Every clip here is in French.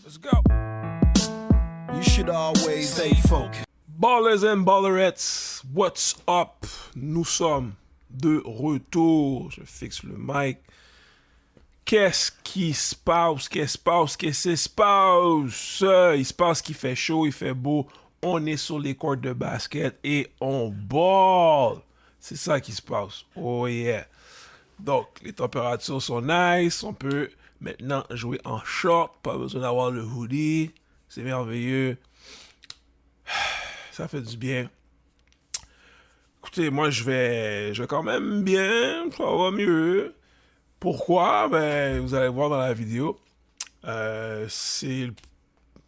Let's go. You should always stay focused. Ballers and ballerettes, what's up? Nous sommes de retour. Je fixe le mic. Qu'est-ce qui se passe? Qu'est-ce qui se passe? Il se passe qu'il fait chaud, il fait beau. On est sur les courts de basket et on ball. C'est ça qui se passe. Oh yeah. Donc, les températures sont nice. On peut maintenant jouer en short. Pas besoin d'avoir le hoodie. C'est merveilleux. Ça fait du bien. Écoutez, moi, je vais quand même bien. Ça va mieux. Pourquoi? Ben, vous allez voir dans la vidéo. C'est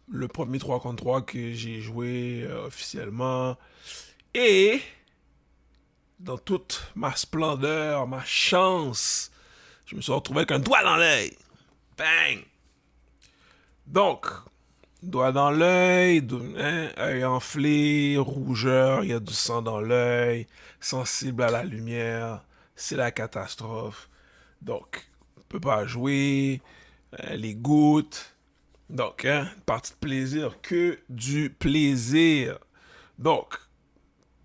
le premier 3 contre 3 que j'ai joué officiellement. Et dans toute ma splendeur, ma chance, je me suis retrouvé avec un doigt dans l'œil. Bang! Donc, doigt dans l'œil, œil enflé, rougeur, il y a du sang dans l'œil, sensible à la lumière, c'est la catastrophe. Donc, on ne peut pas jouer, les gouttes. Donc, partie de plaisir, que du plaisir. Donc,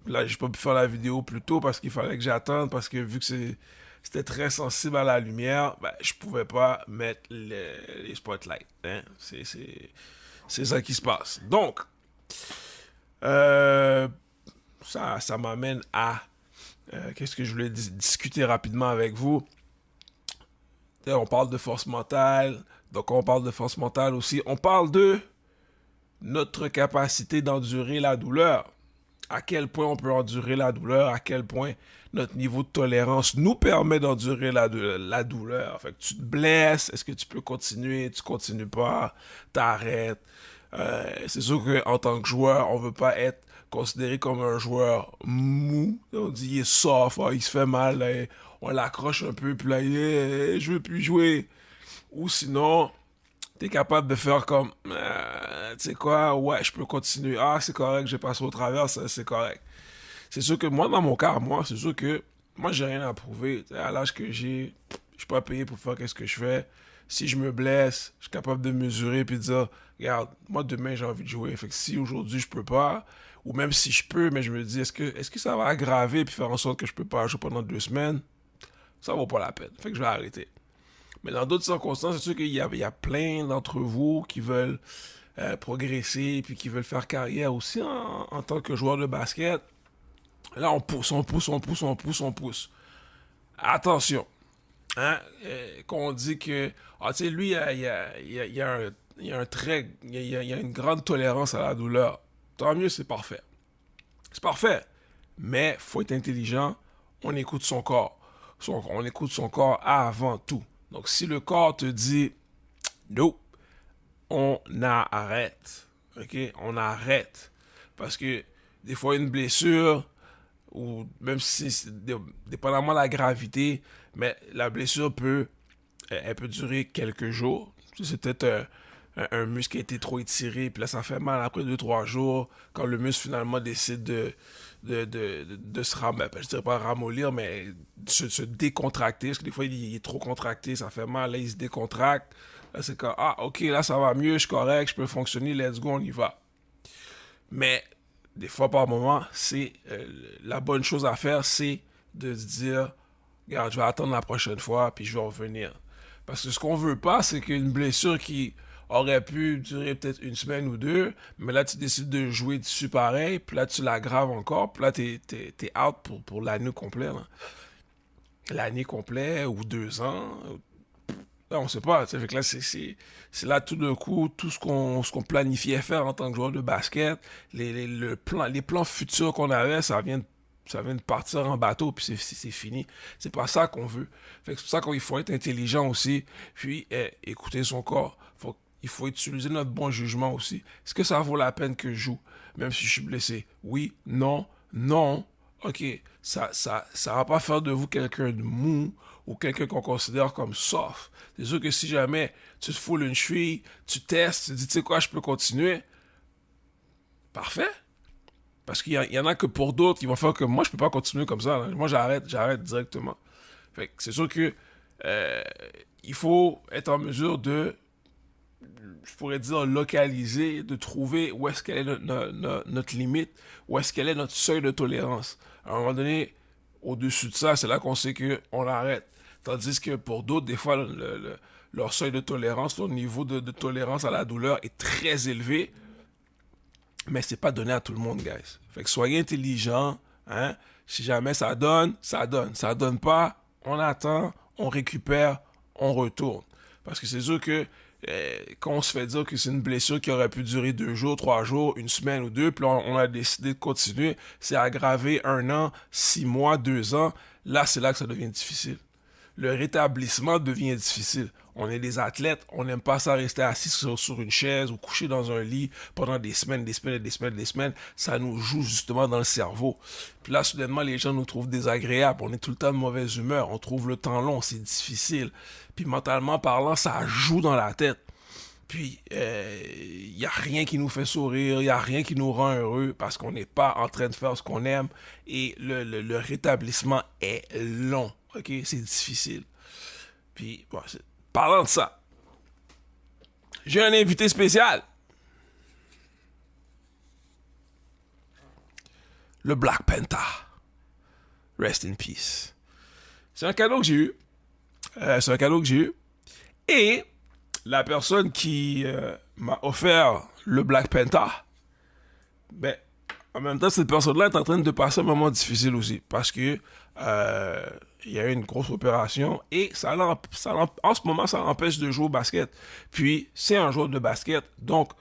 là, j'ai pas pu faire la vidéo plus tôt parce qu'il fallait que j'attende, parce que vu que c'était très sensible à la lumière, ben, je pouvais pas mettre les spotlights. Hein? C'est ça qui se passe. Donc, ça m'amène à qu'est-ce que je voulais discuter rapidement avec vous. On parle de force mentale. Donc, on parle de force mentale aussi. On parle de notre capacité d'endurer la douleur. À quel point on peut endurer la douleur, à quel point notre niveau de tolérance nous permet d'endurer la douleur. Fait que tu te blesses, est-ce que tu peux continuer, tu continues pas, t'arrêtes. C'est sûr qu'en tant que joueur, on veut pas être considéré comme un joueur mou. On dit il est soft, il se fait mal, là, on l'accroche un peu, puis là, je veux plus jouer. Ou sinon, t'es capable de faire comme, tu sais quoi, ouais, je peux continuer. Ah, c'est correct, j'ai passé au travers, c'est correct. C'est sûr que moi, dans mon cas, c'est sûr que moi, j'ai rien à prouver. T'sais, à l'âge que j'ai, je suis pas payé pour faire qu'est-ce que je fais. Si je me blesse, je suis capable de mesurer puis de dire, regarde, moi, demain, j'ai envie de jouer. Fait que si aujourd'hui, je peux pas, ou même si je peux, mais je me dis, est-ce que ça va aggraver puis faire en sorte que je peux pas jouer pendant 2 semaines? Ça vaut pas la peine. Fait que je vais arrêter. Mais dans d'autres circonstances, c'est sûr qu'il y a plein d'entre vous qui veulent progresser puis qui veulent faire carrière aussi en tant que joueur de basket. Là, on pousse. Attention. Hein? Qu'on dit que, tu sais, lui, il y a un trait, il y a une grande tolérance à la douleur. Tant mieux, c'est parfait. C'est parfait. Mais faut être intelligent. On écoute son corps. On écoute son corps avant tout. Donc, si le corps te dit « Nope », on arrête. OK? On arrête. Parce que des fois, une blessure, ou même si c'est dépendamment de la gravité, mais la blessure elle peut durer quelques jours. C'est peut-être un muscle qui a été trop étiré, puis là, ça fait mal après 2-3 jours, quand le muscle finalement décide de se ramollir, je dirais pas ramollir, mais se décontracter, parce que des fois, il est trop contracté, ça fait mal, là, il se décontracte. Là, c'est comme, ok, là, ça va mieux, je suis correct, je peux fonctionner, let's go, on y va. Mais, des fois, par moment, c'est la bonne chose à faire, c'est de se dire, regarde, je vais attendre la prochaine fois, puis je vais revenir. Parce que ce qu'on veut pas, c'est qu'une blessure qui aurait pu durer peut-être 1 semaine ou 2, mais là, tu décides de jouer dessus pareil, puis là, tu l'aggraves encore, puis là, t'es out pour l'année complète. L'année complète, ou 2 ans. Là, on sait pas. Fait que là, c'est là, tout d'un coup, tout ce qu'on planifiait faire en tant que joueur de basket, les plans futurs qu'on avait, ça vient de partir en bateau, puis c'est fini. C'est pas ça qu'on veut. Fait que c'est pour ça qu'il faut être intelligent aussi, puis écouter son corps. Il faut utiliser notre bon jugement aussi. Est-ce que ça vaut la peine que je joue, même si je suis blessé? Oui, non, non. OK, ça va pas faire de vous quelqu'un de mou ou quelqu'un qu'on considère comme soft. C'est sûr que si jamais tu te foules une cheville, tu testes, tu dis, tu sais quoi, je peux continuer. Parfait. Parce qu'il y en a que pour d'autres, ils vont faire que moi, je peux pas continuer comme ça. Là. Moi, j'arrête directement. Fait que c'est sûr que il faut être en mesure de je pourrais dire, localiser, de trouver où est-ce qu'elle est notre limite, où est-ce qu'elle est notre seuil de tolérance. À un moment donné, au-dessus de ça, c'est là qu'on sait qu'on arrête. Tandis que pour d'autres, des fois, leur seuil de tolérance, leur niveau de tolérance à la douleur est très élevé, mais c'est pas donné à tout le monde, guys. Fait que soyez intelligents, hein. Si jamais ça donne, ça donne. Ça donne pas, on attend, on récupère, on retourne. Parce que c'est sûr que quand on se fait dire que c'est une blessure qui aurait pu durer 2 jours, 3 jours, une semaine ou deux, puis on a décidé de continuer, c'est aggravé 1 an, 6 mois, 2 ans. Là, c'est là que ça devient difficile. Le rétablissement devient difficile. On est des athlètes, on n'aime pas ça rester assis sur une chaise ou couché dans un lit pendant des semaines, des semaines, des semaines, des semaines. Ça nous joue justement dans le cerveau. Puis là, soudainement, les gens nous trouvent désagréables. On est tout le temps de mauvaise humeur. On trouve le temps long, c'est difficile. Puis mentalement parlant, ça joue dans la tête. Puis, il n'y a rien qui nous fait sourire, il n'y a rien qui nous rend heureux parce qu'on n'est pas en train de faire ce qu'on aime et le rétablissement est long, ok? C'est difficile. Puis, bon, parlant de ça, j'ai un invité spécial. Le Black Panther. Rest in peace. C'est un cadeau que j'ai eu. C'est un cadeau que j'ai eu. Et la personne qui m'a offert le Black Panther, ben, en même temps, cette personne-là est en train de passer un moment difficile aussi. Parce que il y a eu une grosse opération et en ce moment, ça l'empêche de jouer au basket. Puis, c'est un joueur de basket. Donc,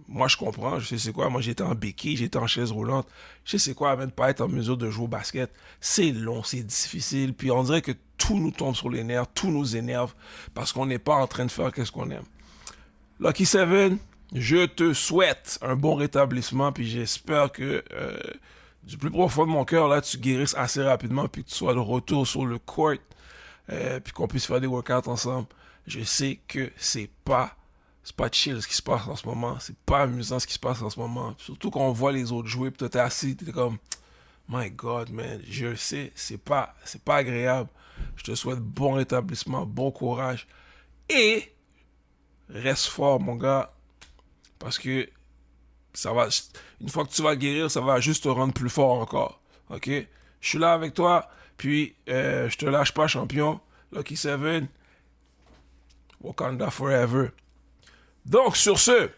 moi, je comprends. Je sais c'est quoi. Moi, j'étais en béquille, j'étais en chaise roulante. Je sais c'est quoi, même de pas être en mesure de jouer au basket. C'est long, c'est difficile. Puis, on dirait que tout nous tombe sur les nerfs, tout nous énerve parce qu'on n'est pas en train de faire ce qu'on aime. Lucky Seven, je te souhaite un bon rétablissement, puis j'espère que du plus profond de mon cœur, là, tu guérisses assez rapidement, puis que tu sois de retour sur le court, puis qu'on puisse faire des workouts ensemble. Je sais que c'est pas chill ce qui se passe en ce moment, c'est pas amusant ce qui se passe en ce moment. Surtout quand on voit les autres jouer, puis toi t'es assis, t'es comme, my God, man, je sais, c'est pas agréable. Je te souhaite bon rétablissement, bon courage, et reste fort, mon gars, parce que ça va, une fois que tu vas guérir, ça va juste te rendre plus fort encore. Ok? Je suis là avec toi, puis je te lâche pas, champion. Lucky Seven, Wakanda Forever. Donc, sur ce,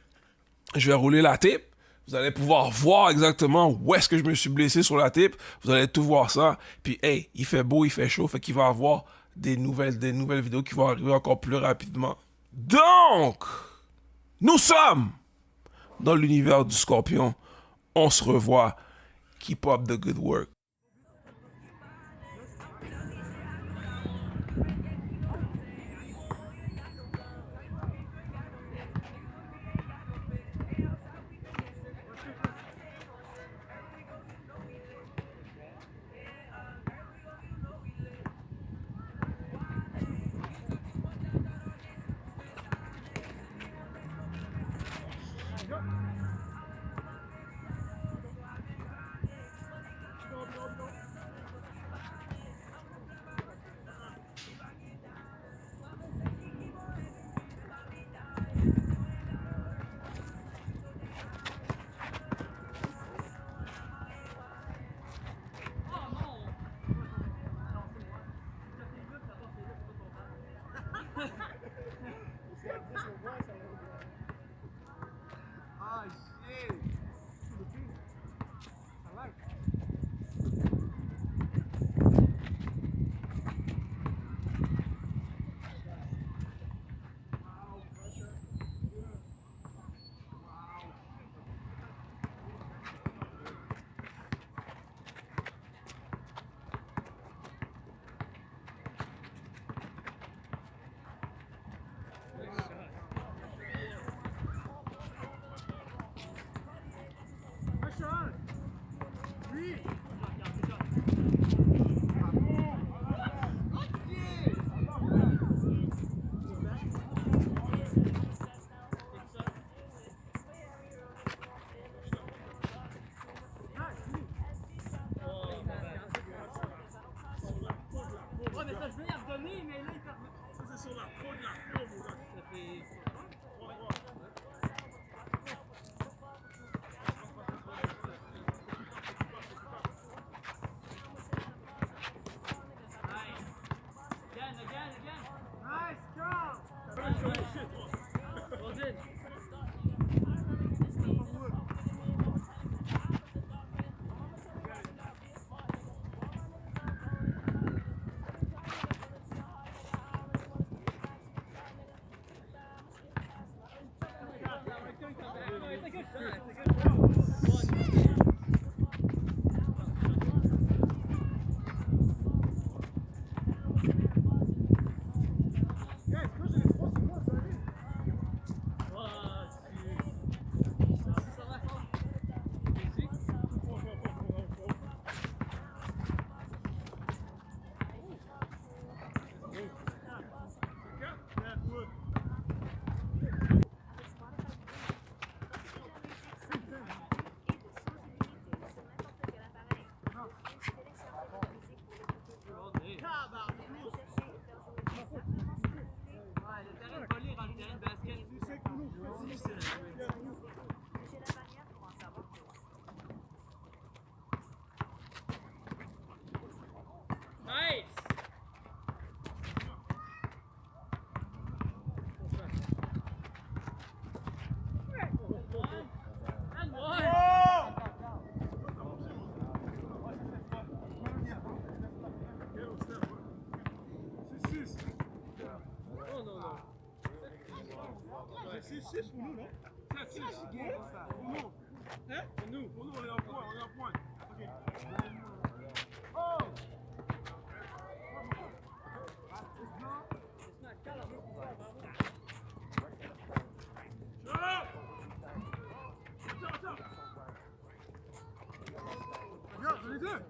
je vais rouler la tape. Vous allez pouvoir voir exactement où est-ce que je me suis blessé sur la tape. Vous allez tout voir ça. Puis, hey, il fait beau, il fait chaud, fait qu'il va y avoir des nouvelles vidéos qui vont arriver encore plus rapidement. Donc, nous sommes dans l'univers du Scorpion. On se revoit. Keep up the good work. 6 pour nous, non? 7-6. Pour nous. Hein? Pour nous, on est en point, on est en point. Ok. Oh! Regarde, les deux!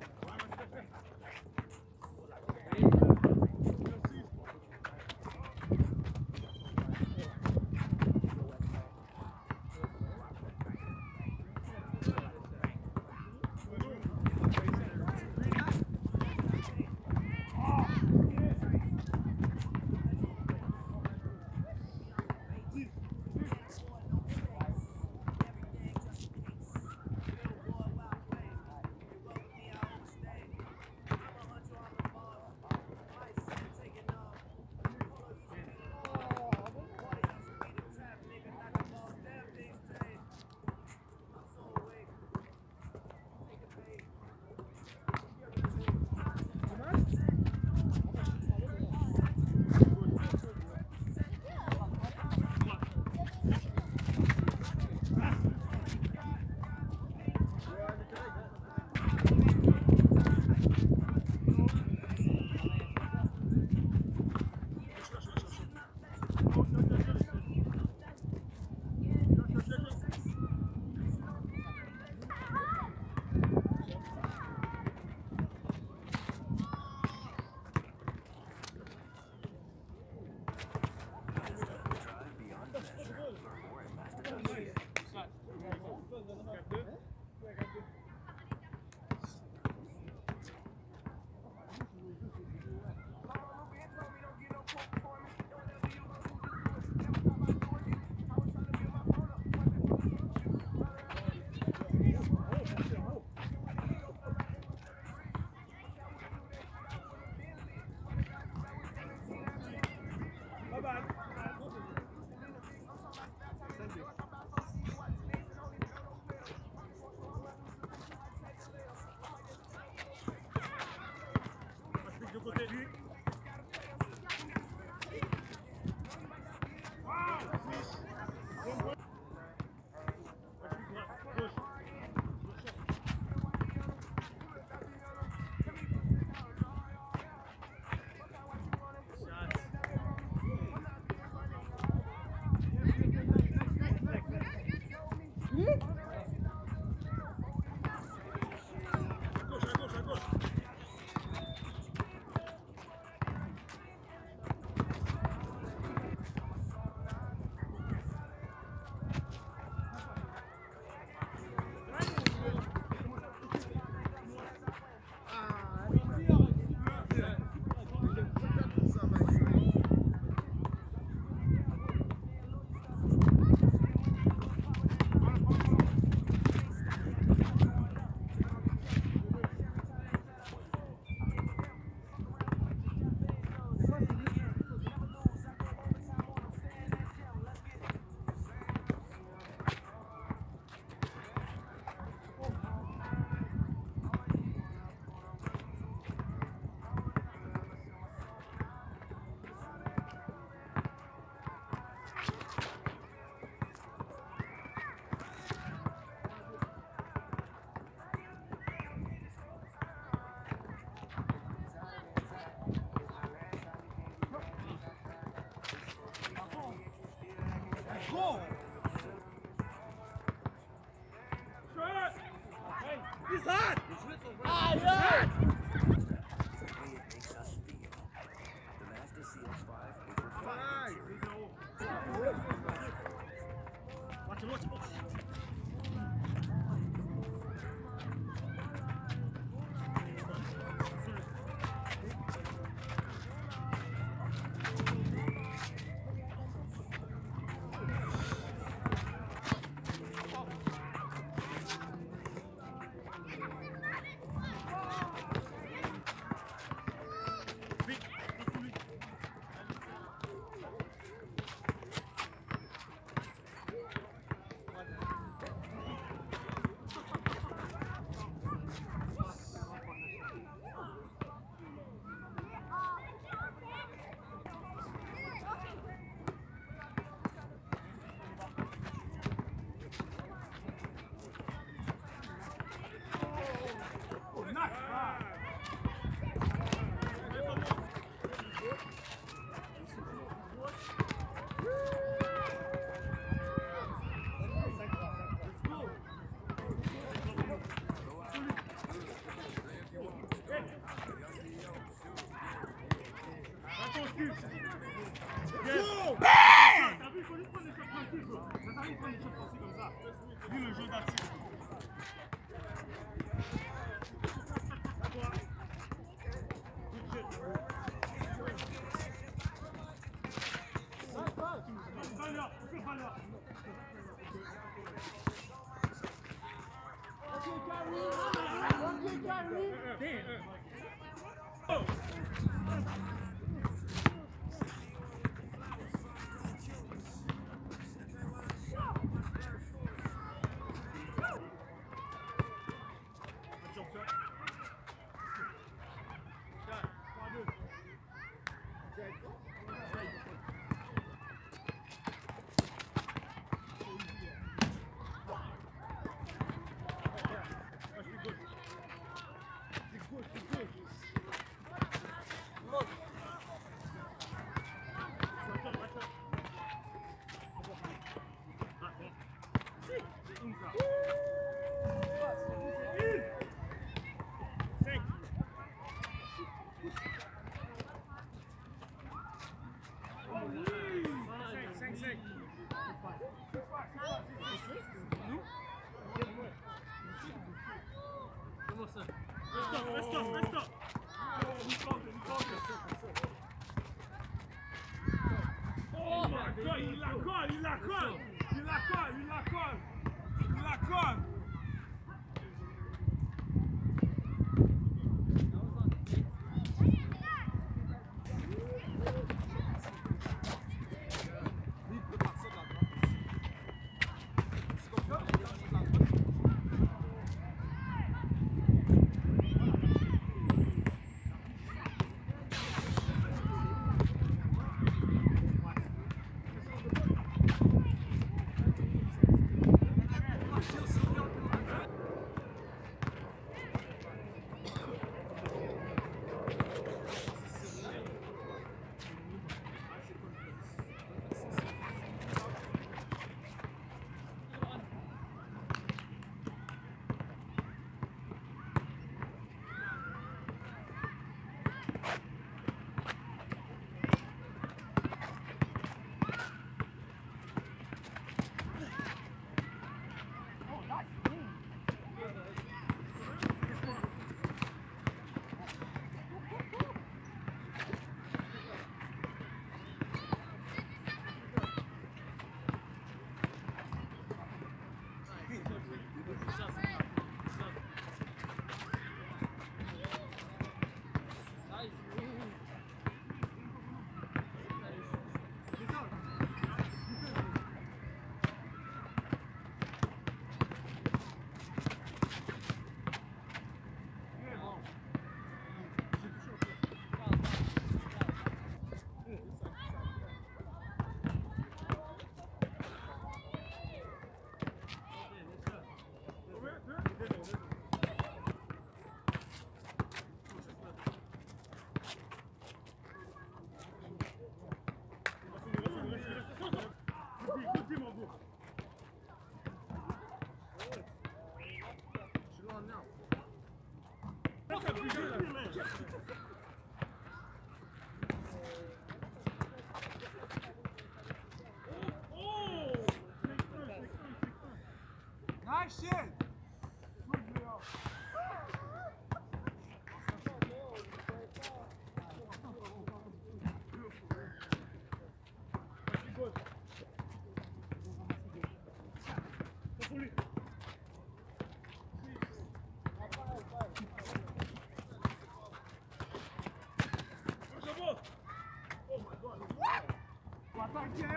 Nice shit.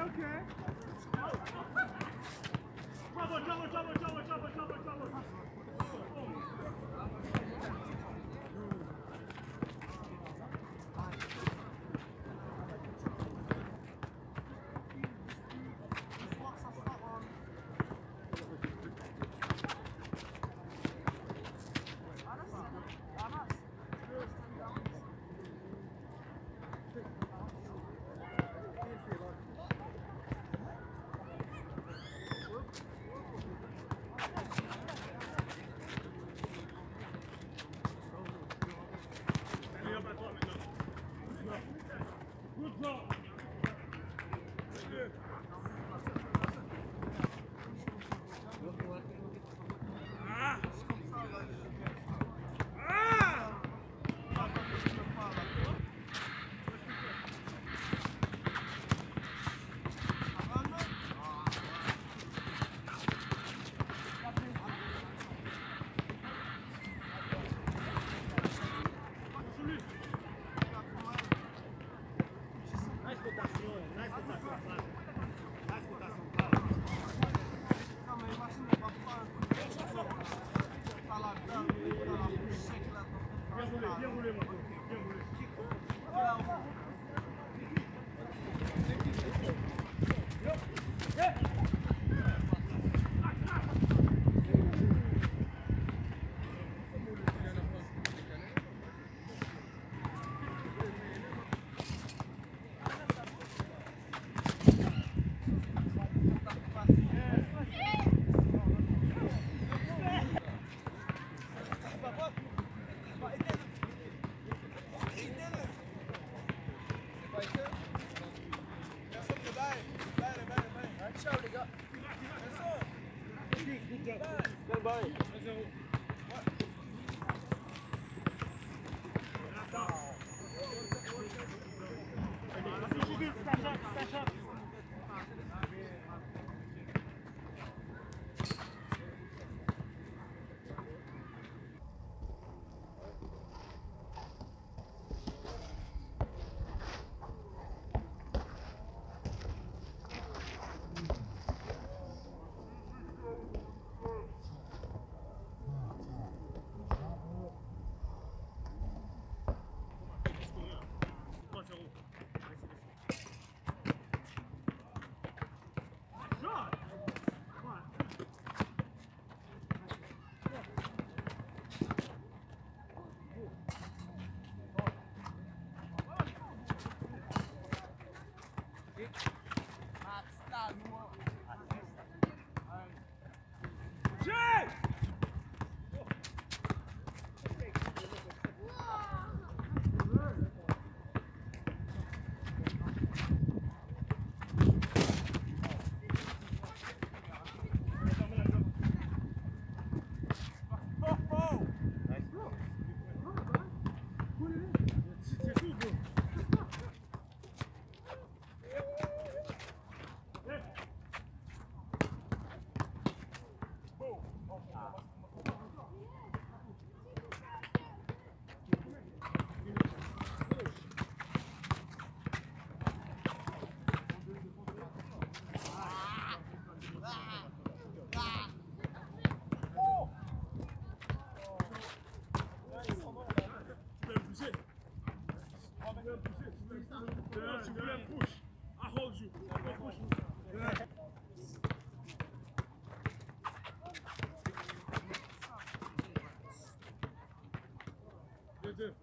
Okay. Good, good.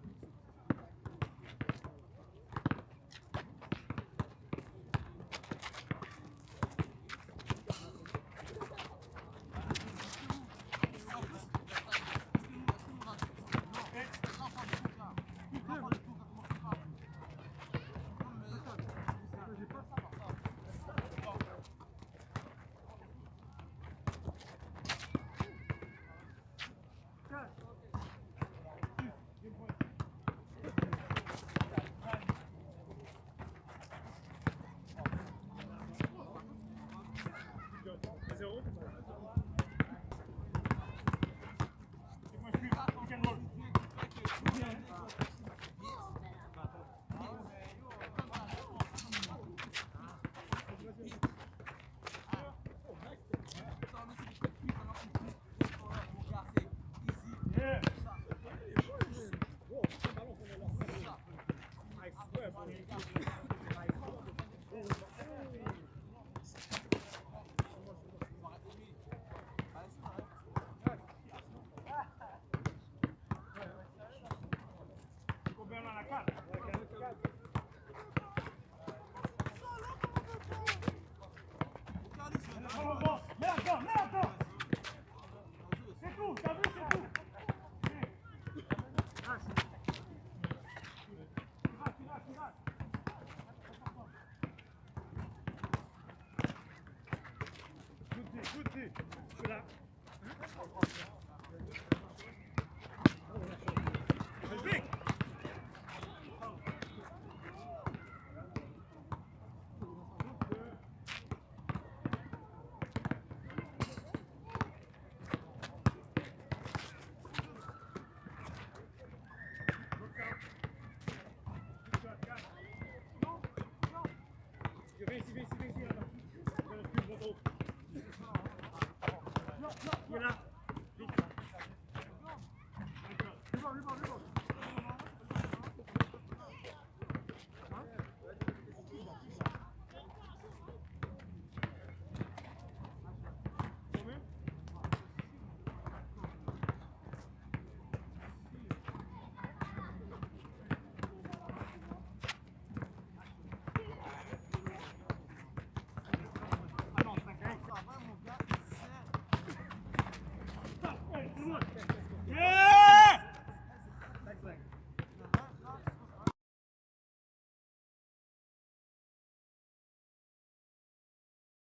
Là.